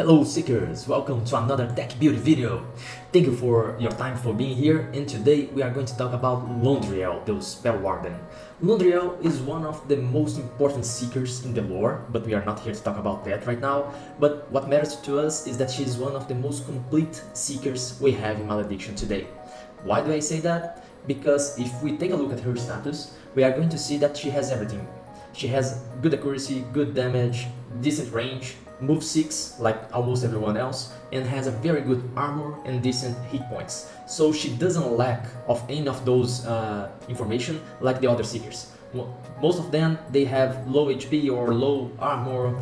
Hello Seekers, welcome to another deck building video. Thank you for your time for being here, and today we are going to talk about Londriel, the spell warden. Londriel is one of the most important seekers in the lore, but we are not here to talk about that right now. But what matters to us is that she is one of the most complete seekers we have in malediction today. Why do I say that? Because if we take a look at her status, we are going to see that she has everything. She has good accuracy, good damage, decent range, move 6 like almost everyone else, and has a very good armor and decent hit points. So she doesn't lack of any of those information like the other seekers. Most of them, they have low HP or low armor,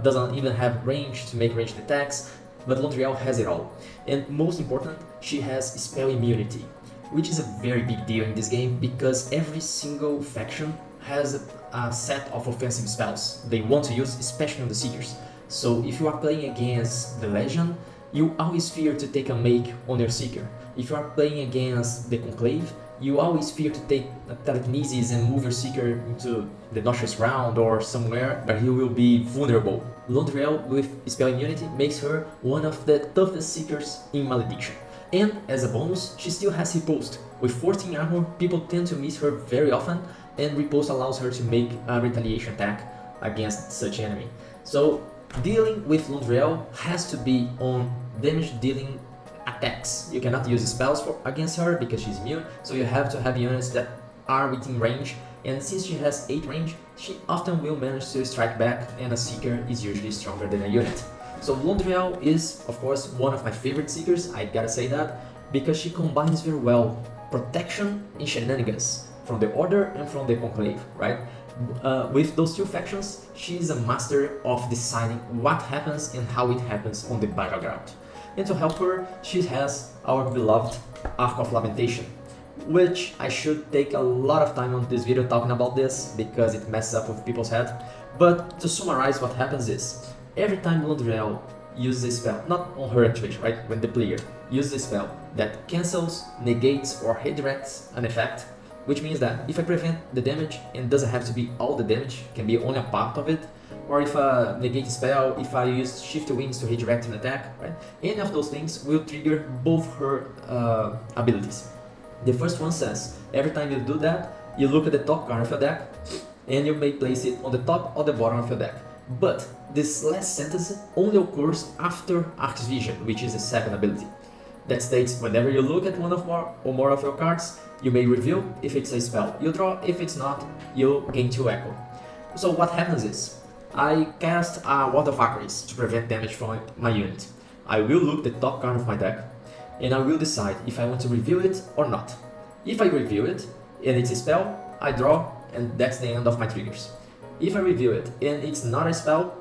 doesn't even have range to make ranged attacks, but Londriel has it all. And most important, she has spell immunity, which is a very big deal in this game because every single faction has a set of offensive spells they want to use, especially on the Seekers. So if you are playing against the Legion, you always fear to take a make on your Seeker. If you are playing against the Conclave, you always fear to take a telekinesis and move your Seeker into the Noxious Round or somewhere where he will be vulnerable. Londriel with spell immunity makes her one of the toughest Seekers in Malediction. And as a bonus, she still has Riposte. With 14 armor, people tend to miss her very often, and Riposte allows her to make a retaliation attack against such enemy. So dealing with Londriel has to be on damage dealing attacks. You cannot use spells against her because she's immune, so you have to have units that are within range, and since she has 8 range, she often will manage to strike back, and a Seeker is usually stronger than a unit. So Londriel is, of course, one of my favorite Seekers, I gotta say that, because she combines very well protection and shenanigans from the Order and from the Conclave, right? With those two factions, she is a master of deciding what happens and how it happens on the battleground. And to help her, she has our beloved Arc of Lamentation, which I should take a lot of time on this video talking about this because it messes up with people's head. But to summarize, what happens is, every time Londriel uses a spell, not on her activation, right, when the player uses a spell that cancels, negates or redirects an effect, which means that if I prevent the damage, and doesn't have to be all the damage, can be only a part of it, or if I negate a spell, if I use Shift Wings to redirect an attack, right, any of those things will trigger both her abilities. The first one says, every time you do that, you look at the top card of your deck, and you may place it on the top or the bottom of your deck. But this last sentence only occurs after Arc's Vision, which is the second ability. That states, whenever you look at one or more of your cards, you may reveal if it's a spell you draw, if it's not, you gain 2 echo. So what happens is, I cast a Ward of Acris to prevent damage from my unit. I will look the top card of my deck, and I will decide if I want to reveal it or not. If I reveal it, and it's a spell, I draw, and that's the end of my triggers. If I reveal it, and it's not a spell,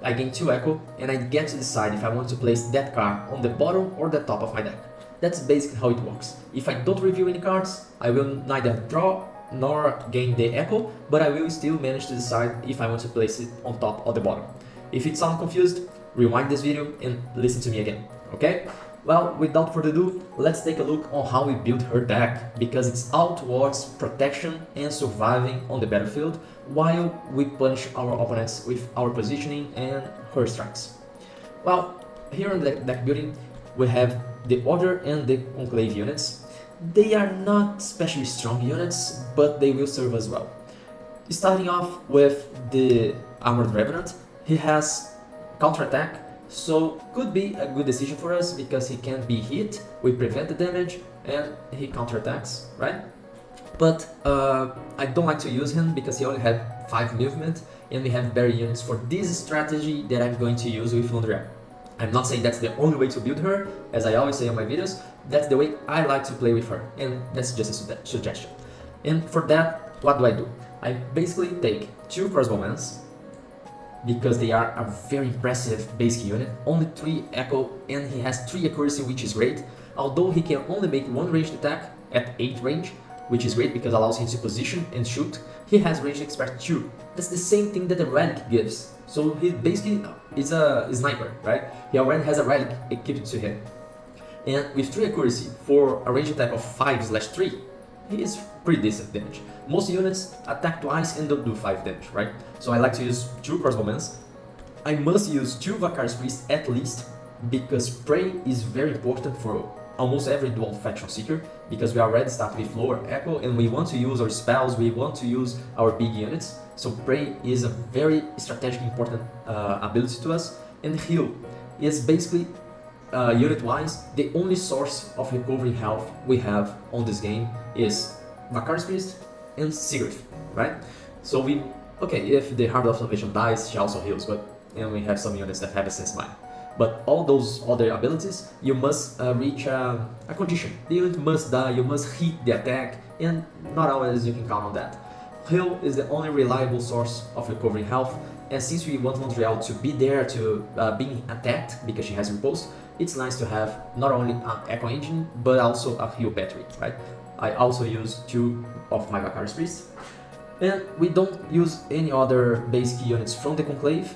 I gain 2 echo, and I get to decide if I want to place that card on the bottom or the top of my deck. That's basically how it works. If I don't reveal any cards, I will neither draw nor gain the echo, but I will still manage to decide if I want to place it on top or the bottom. If it sounds confused, rewind this video and listen to me again, okay? Well, without further ado, let's take a look on how we build her deck, because it's all towards protection and surviving on the battlefield, while we punish our opponents with our positioning and her strikes. Well, here on the deck building, we have the Order and the Conclave units. They are not especially strong units, but they will serve us well. Starting off with the Armored Revenant, he has counterattack, so could be a good decision for us because he can be hit, we prevent the damage, and he counterattacks, right? But I don't like to use him because he only has 5 movement, and we have better units for this strategy that I'm going to use with Londriel. I'm not saying that's the only way to build her, as I always say on my videos, that's the way I like to play with her, and that's just a suggestion. And for that, what do? I basically take 2 crossbowmen, because they are a very impressive basic unit, only 3 echo, and he has 3 accuracy, which is great, although he can only make 1 ranged attack at 8 range, which is great because it allows him to position and shoot. He has ranged expert 2. That's the same thing that the relic gives. So he basically is a sniper, right? He already has a relic equipped to him. And with 3 accuracy for a range attack of 5/3, he is pretty decent damage. Most units attack twice and don't do 5 damage, right? So I like to use 2 crossbowmen I must use 2 Vacar's Priest at least, because Prey is very important for almost every dual faction seeker, because we already start with lower echo and we want to use our spells, we want to use our big units. So Prey is a very strategic important ability to us, and Heal is basically unit-wise the only source of recovering health we have on this game is Vacar's Priest and Sigurd, right? So if the Heart of Salvation dies, she also heals, and we have some units that have a sense mind. But all those other abilities, you must reach a condition. The unit must die, you must hit the attack, and not always you can count on that. Heal is the only reliable source of recovering health, and since we want Londriel to be there to being attacked because she has repulse, it's nice to have not only an echo engine, but also a heal battery, right? I also use 2 of my Vacar's Priest. And we don't use any other basic units from the Conclave.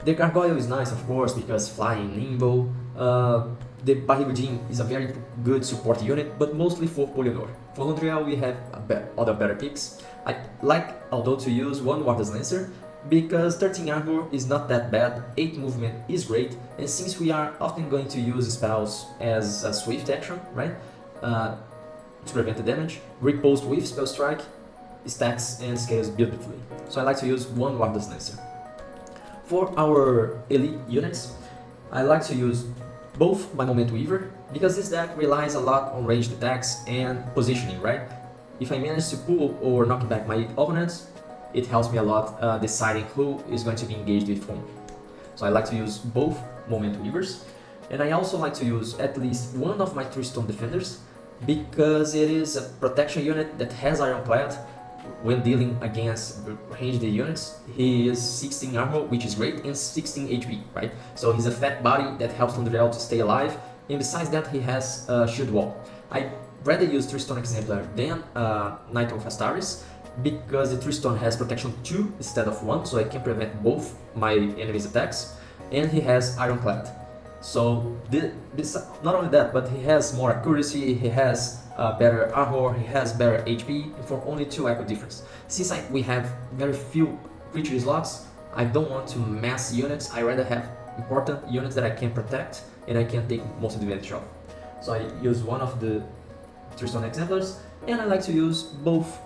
The Gargoyle is nice, of course, because flying, nimble. The Barrigudin is a very good support unit, but mostly for Polynor. For Londriel, we have other better picks. I like, although, to use 1 Warder's Lancer, because 13 armor is not that bad, 8 movement is great, and since we are often going to use spells as a swift action, right, to prevent the damage, riposte with Spell Strike stacks and scales beautifully. So I like to use 1 Warder's Lancer. For our elite units, I like to use both my Moment Weaver, because this deck relies a lot on ranged attacks and positioning, right? If I manage to pull or knock back my opponents, it helps me a lot deciding who is going to be engaged with whom. So I like to use both Moment Weavers, and I also like to use at least 1 of my 3 Stone Defenders, because it is a protection unit that has Ironclad. When dealing against ranged units, he is 16 armor, which is great, and 16 HP, right? So he's a fat body that helps Londriel to stay alive, and besides that he has shield wall. I rather use 3 Stone Exemplar than Knight of Astaris, because the 3 Stone has protection 2 instead of 1, so I can prevent both my enemy's attacks, and he has Ironclad. So not only that, but he has more accuracy, he has better armor, he has better HP for only 2 echo difference. Since we have very few creature slots, I don't want to mass units, I rather have important units that I can protect and I can take most advantage of. So I use 1 of the 3 Stone Exemplars, and I like to use both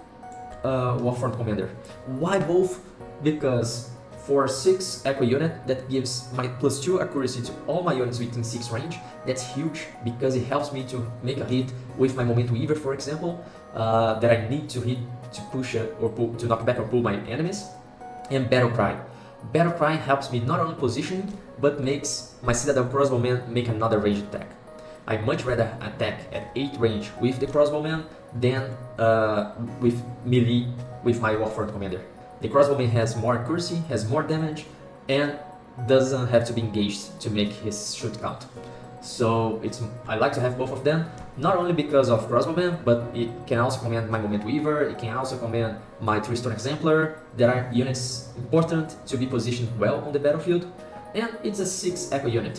Warfront Commander. Why both? Because for 6 echo unit, that gives my +2 accuracy to all my units within 6 range. That's huge, because it helps me to make a hit with my Moment Weaver, for example, that I need to hit to push or pull, to knock back or pull my enemies. And Battle Cry. Battle Cry helps me not only positioning, but makes my Citadel Crossbowman make another ranged attack. I much rather attack at 8 range with the Crossbowman than with melee with my Warfront Commander. The Crossbowman has more accuracy, has more damage, and doesn't have to be engaged to make his shoot count. So I like to have both of them, not only because of Crossbowman, but it can also command my Moment Weaver, it can also command my 3 Stone Exemplar. There are units important to be positioned well on the battlefield, and it's a 6 echo unit,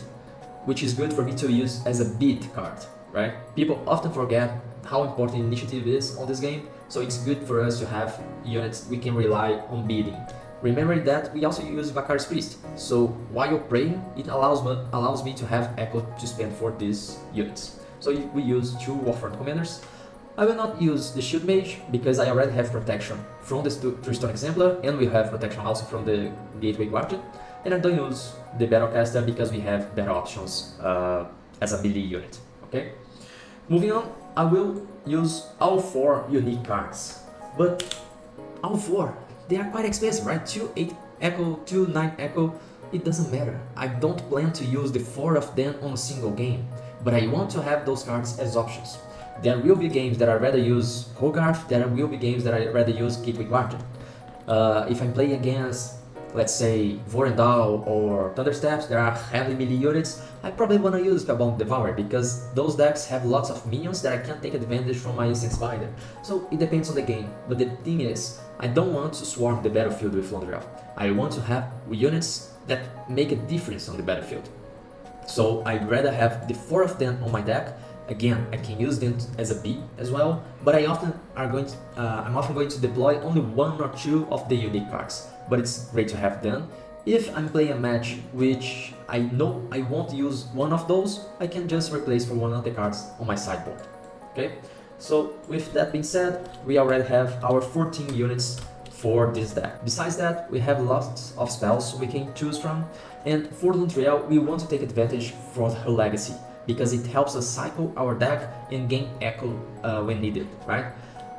which is good for me to use as a beat card, right? People often forget how important initiative is on this game, so it's good for us to have units we can rely on beating. Remember that we also use Vacar's Priest, so while you're praying, it allows me to have echo to spend for these units. So we use 2 Warfront Commanders. I will not use the Shield Mage, because I already have protection from the 3 Stone Exemplar, and we have protection also from the Gateway Guardian. And I don't use the Battlecaster because we have better options as a melee unit, okay? Moving on, I will use all 4 unique cards, but all 4, they are quite expensive, right? 2 8 echo, 2 9 echo, it doesn't matter. I don't plan to use the 4 of them on a single game, but I want to have those cards as options. There will be games that I rather use Hogarth, there will be games that I rather use Gateway Guardian. If I'm playing against, let's say, Vorendal or Thundersteps, there are heavily melee units, I probably want to use Spellbound Devourer, because those decks have lots of minions that I can take advantage from my Instance Binder. So it depends on the game, but the thing is, I don't want to swarm the battlefield with Londriel. I want to have units that make a difference on the battlefield. So I'd rather have the 4 of them on my deck. Again, I can use them as a B as well, but I'm often going to deploy only 1 or 2 of the unique cards. But it's great to have them, If I'm playing a match which I know I won't use one of those, I can just replace for one of the cards on my sideboard. Okay, so with that being said, we already have our 14 units for this deck. Besides that, we have lots of spells we can choose from, and for Londriel, we want to take advantage from her legacy, because it helps us cycle our deck and gain echo when needed, right?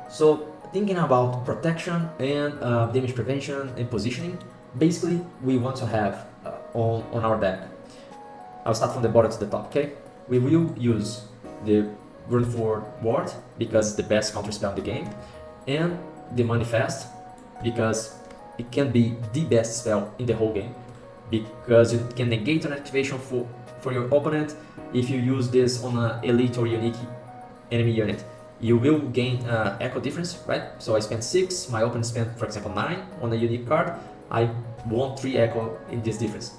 So thinking about protection and damage prevention and positioning, basically we want to have on our deck. I'll start from the bottom to the top, okay? We will use the Run Forward Ward because it's the best counter spell in the game, and the Manifest because it can be the best spell in the whole game, because you can negate an activation for your opponent. If you use this on an elite or unique enemy unit, you will gain echo difference, right? So I spent 6, my opponent spent, for example, 9 on a unique card. I won 3 echo in this difference.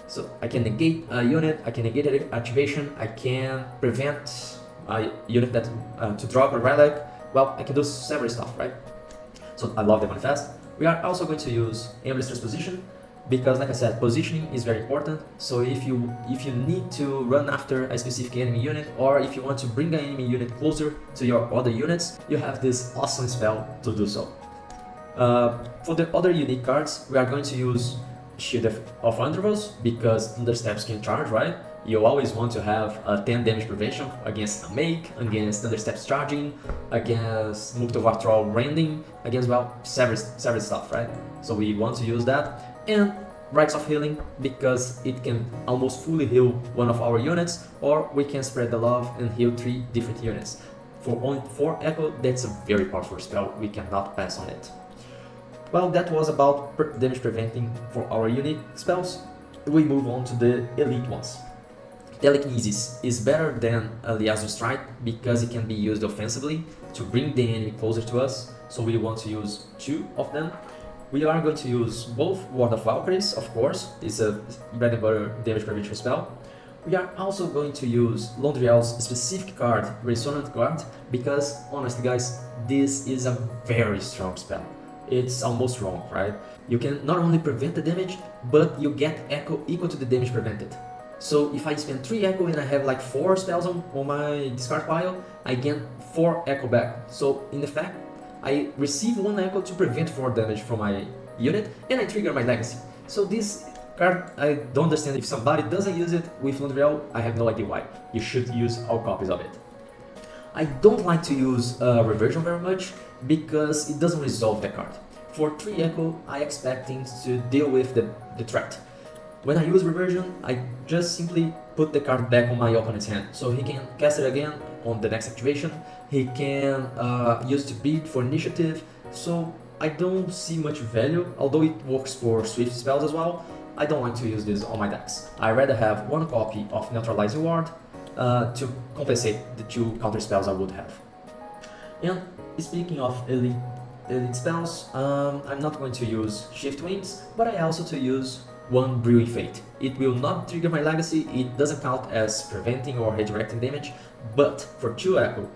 So I can negate a unit, I can negate an activation, I can prevent a unit that to drop a relic. Well, I can do several stuff, right? So I love the Manifest. We are also going to use Ambassador's Position, because like I said, positioning is very important. So if you need to run after a specific enemy unit, or if you want to bring an enemy unit closer to your other units, you have this awesome spell to do so. For the other unique cards, we are going to use Shield of Underworlds, because Thundersteps can charge, right? You always want to have a 10 damage prevention against a Make, against Thundersteps charging, against Muktovar Troll rending, against, well, several stuff, right? So we want to use that. And Rites of Healing, because it can almost fully heal one of our units, or we can spread the love and heal 3 different units. For only 4 echo, that's a very powerful spell, we cannot pass on it. Well, that was about damage preventing for our unique spells. We move on to the elite ones. Telekinesis is better than Liaison Strike because it can be used offensively to bring the enemy closer to us, so we want to use 2 of them. We are going to use both Ward of Valkyries, of course, it's a bread and butter damage prevention spell. We are also going to use Londriel's specific card, Resonant Guard, because honestly guys, this is a very strong spell. It's almost wrong, right? You can not only prevent the damage, but you get echo equal to the damage prevented. So if I spend 3 echo and I have like 4 spells on my discard pile, I gain 4 echo back. So in effect, I receive 1 echo to prevent 4 damage from my unit, and I trigger my legacy. So this card, I don't understand if somebody doesn't use it with Londriel, I have no idea why. You should use all copies of it. I don't like to use Reversion very much, because it doesn't resolve the card. For 3 echo, I expect things to deal with the threat. When I use Reversion, I just simply put the card back on my opponent's hand, so he can cast it again on the next activation. He can use to beat for initiative, so I don't see much value, although it works for swift spells as well. I don't like to use this on my decks. I rather have 1 copy of Neutralizing Ward to compensate the 2 counter spells I would have. And speaking of elite spells, I'm not going to use Shift Wings, but I also to use 1 Brewing Fate. It will not trigger my legacy, it doesn't count as preventing or redirecting damage, but for 2 echo,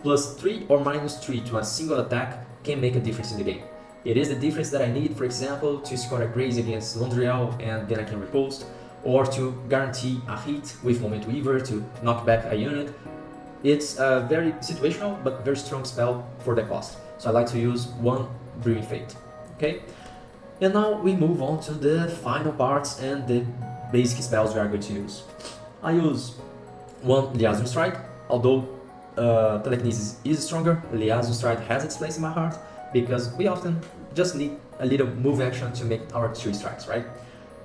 plus 3 or minus 3 to a single attack can make a difference in the game. It is the difference that I need, for example, to score a graze against Londriel and then I can riposte, or to guarantee a hit with Moment Weaver to knock back a unit. It's a very situational but very strong spell for the cost, so I like to use 1 Brewing Fate. Okay? And now we move on to the final parts and the basic spells we are going to use. I use 1 Liaison Strike, although Telekinesis is stronger. Liaison Strike has its place in my heart, because we often just need a little move action to make our 3 strikes, right?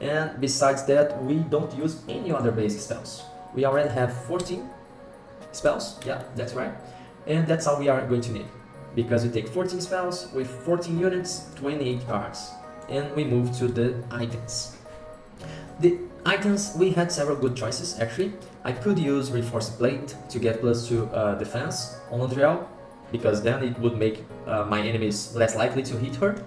And besides that, we don't use any other basic spells. We already have 14 spells, yeah, that's right. And that's all we are going to need, because we take 14 spells with 14 units, 28 cards. And we move to the items. The items, we had several good choices actually. I could use Reinforced Plate to get +2 defense on Londriel, because then it would make my enemies less likely to hit her.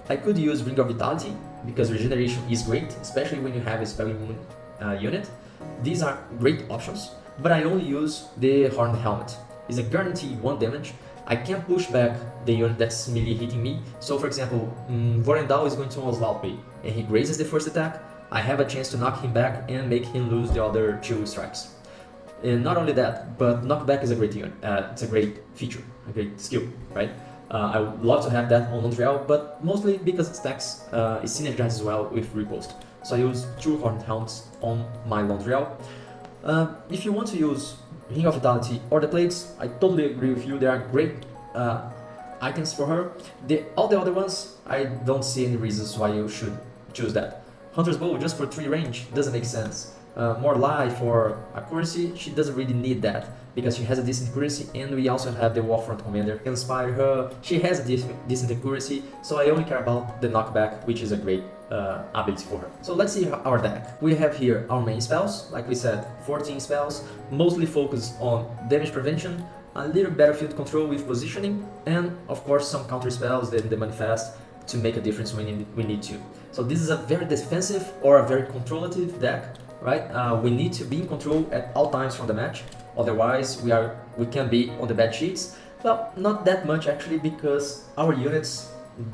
I could use Ring of Vitality, because regeneration is great, especially when you have a spell immune unit. These are great options, but I only use the Horned Helmet. It's a guaranteed 1 damage, I can push back the unit that's melee hitting me. So for example, Londriel is going to oswald me and he grazes the first attack. I have a chance to knock him back and make him lose the other 2 strikes. And not only that, but knockback is a great unit. It's a great feature, a great skill, right? I would love to have that on Londriel, but mostly because it stacks, it synergizes well with Repost. So I use 2 Horned Hounds on my Londriel. If you want to use Ring of Vitality or the Plates, I totally agree with you. They are great items for her. All the other ones, I don't see any reasons why you should choose that. Hunter's Bow just for 3 range doesn't make sense. More life or accuracy, she doesn't really need that because she has a decent accuracy, and we also have the Warfront Commander can inspire her. She has a decent accuracy, so I only care about the knockback, which is a great ability for her. So let's see our deck. We have here our main spells, like we said, 14 spells, mostly focused on damage prevention, a little battlefield control with positioning, and of course some counter spells that the manifest to make a difference when we need to. So this is a very defensive or a very controlative deck, right? We need to be in control at all times from the match, otherwise we can be on the bad sheets. Well, not that much actually, because our units,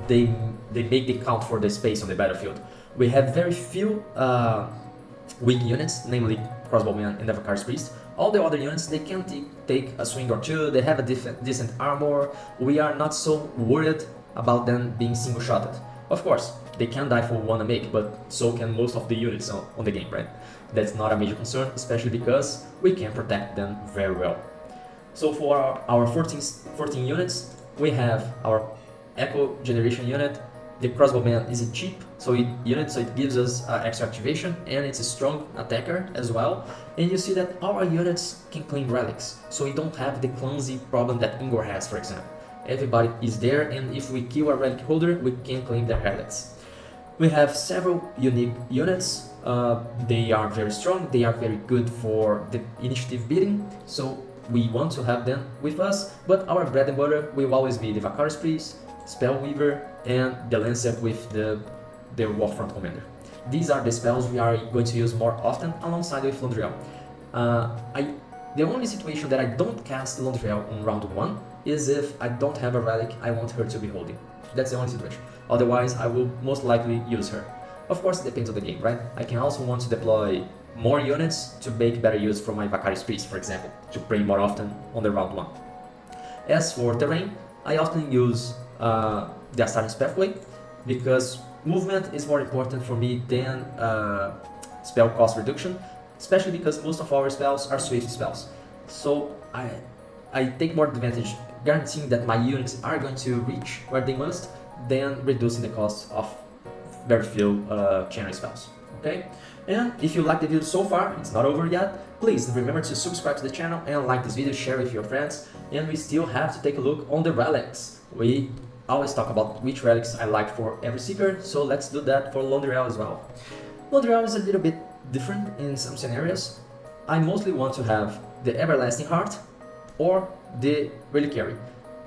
they make the count for the space on the battlefield. We have very few weak units, namely Crossbowman and the Vakari's Priest. All the other units, they can take a swing or 2, they have a decent armor. We are not so worried about them being single-shotted. Of course, they can die for 1 make, but so can most of the units on the game, right? That's not a major concern, especially because we can protect them very well. So for our 14 units, we have our Echo Generation unit. The Crossbowman is a cheap unit, so it gives us extra activation, and it's a strong attacker as well. And you see that our units can claim relics, so we don't have the clumsy problem that Ingor has, for example. Everybody is there, and if we kill a relic holder, we can claim their relics. We have several unique units. They are very strong, they are very good for the initiative beating, so we want to have them with us, but our bread and butter will always be the Vakari's Priest, Spellweaver, and the Lancer with the Warfront Commander. These are the spells we are going to use more often alongside with Londriel. The only situation that I don't cast Londriel on round 1 is if I don't have a relic I want her to be holding. That's the only situation. Otherwise, I will most likely use her. Of course, it depends on the game, right? I can also want to deploy more units to make better use from my Vakari's Priest, for example, to pray more often on the round 1. As for terrain, I often use the Astartes Pathway, because movement is more important for me than spell cost reduction, especially because most of our spells are swift spells. So I take more advantage guaranteeing that my units are going to reach where they must, than reducing the cost of very few channel spells. Okay? And if you like the video so far, it's not over yet, please remember to subscribe to the channel and like this video, share with your friends. And we still have to take a look on the relics. We always talk about which relics I like for every seeker, so let's do that for Londriel as well. Londriel is a little bit different in some scenarios. I mostly want to have the Everlasting Heart or the Reliquary,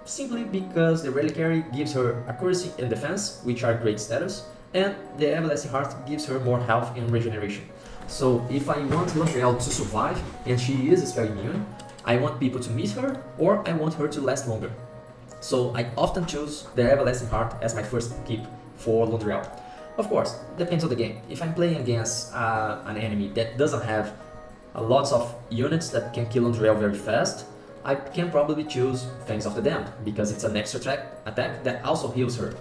simply because the Reliquary gives her accuracy and defense, which are great status, and the Everlasting Heart gives her more health and regeneration. So if I want Londriel to survive, and she is spell immune, I want people to miss her, or I want her to last longer. So I often choose the Everlasting Heart as my first keep for Londriel. Of course, depends on the game. If I'm playing against an enemy that doesn't have lots of units that can kill Londriel very fast, I can probably choose Fangs of the Damned, because it's an extra attack that also heals her.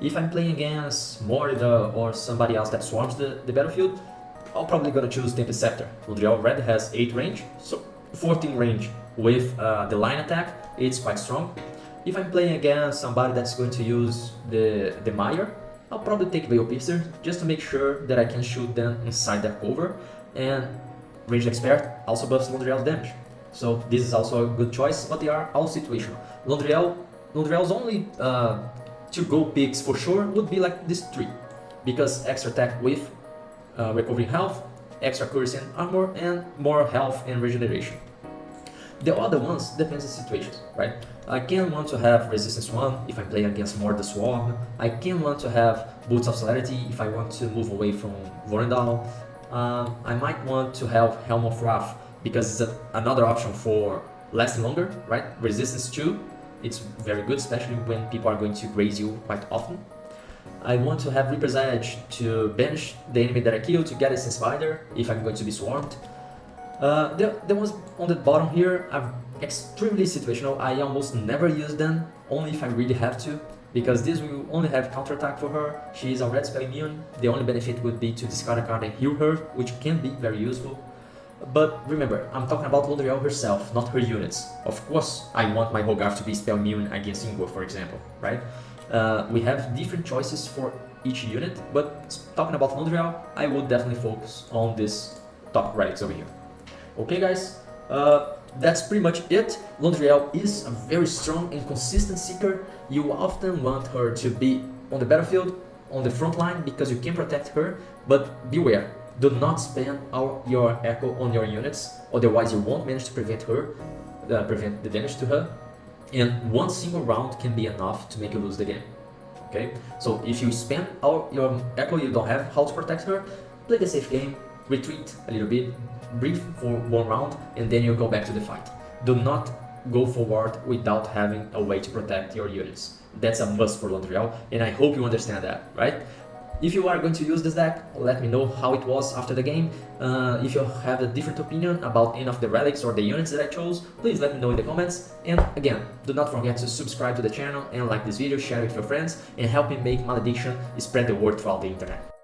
If I'm playing against Morida or somebody else that swarms the battlefield, I'm probably gonna choose Tempest Scepter. Londriel Red has 8 range, so 14 range with the line attack, it's quite strong. If I'm playing against somebody that's going to use the Mire, I'll probably take Veil Piercer just to make sure that I can shoot them inside their cover, and Ranged Expert also buffs Londriel's damage. So this is also a good choice, but they are all situational. Londriel's only 2 gold picks for sure would be like this 3, because extra attack with recovering health, extra accuracy and armor, and more health and regeneration. The other ones depends on situations, right? I can want to have resistance 1 if I'm playing against more the Swarm. I can want to have Boots of Celerity if I want to move away from Londriel. I might want to have Helm of Wrath because it's another option for lasting longer, right? Resistance 2 it's very good, especially when people are going to graze you quite often. I want to have Reaper's Edge to banish the enemy that I kill to get a Spider if I'm going to be swarmed. The ones on the bottom here are extremely situational. I almost never use them, only if I really have to, because this will only have counterattack for her. She is already spell immune. The only benefit would be to discard a card and heal her, which can be very useful. But remember, I'm talking about Londriel herself, not her units. Of course, I want my Hogarth to be spell immune against Ingo, for example, right? We have different choices for each unit, but talking about Londriel, I would definitely focus on this top relics over here. Okay guys, that's pretty much it. Londriel is a very strong and consistent seeker. You often want her to be on the battlefield, on the front line, because you can protect her, but beware. Do not spend your echo on your units, otherwise you won't manage to prevent the damage to her, and one single round can be enough to make you lose the game. Okay, so if you spend all your echo, you don't have how to protect her, play the safe game, retreat a little bit, breathe for one round, and then you go back to the fight. Do not go forward without having a way to protect your units. That's a must for Londriel, and I hope you understand that, right? If you are going to use this deck, let me know how it was after the game. If you have a different opinion about any of the relics or the units that I chose, please let me know in the comments. And again, do not forget to subscribe to the channel and like this video, share it with your friends, and help me make Malediction spread the word throughout the internet.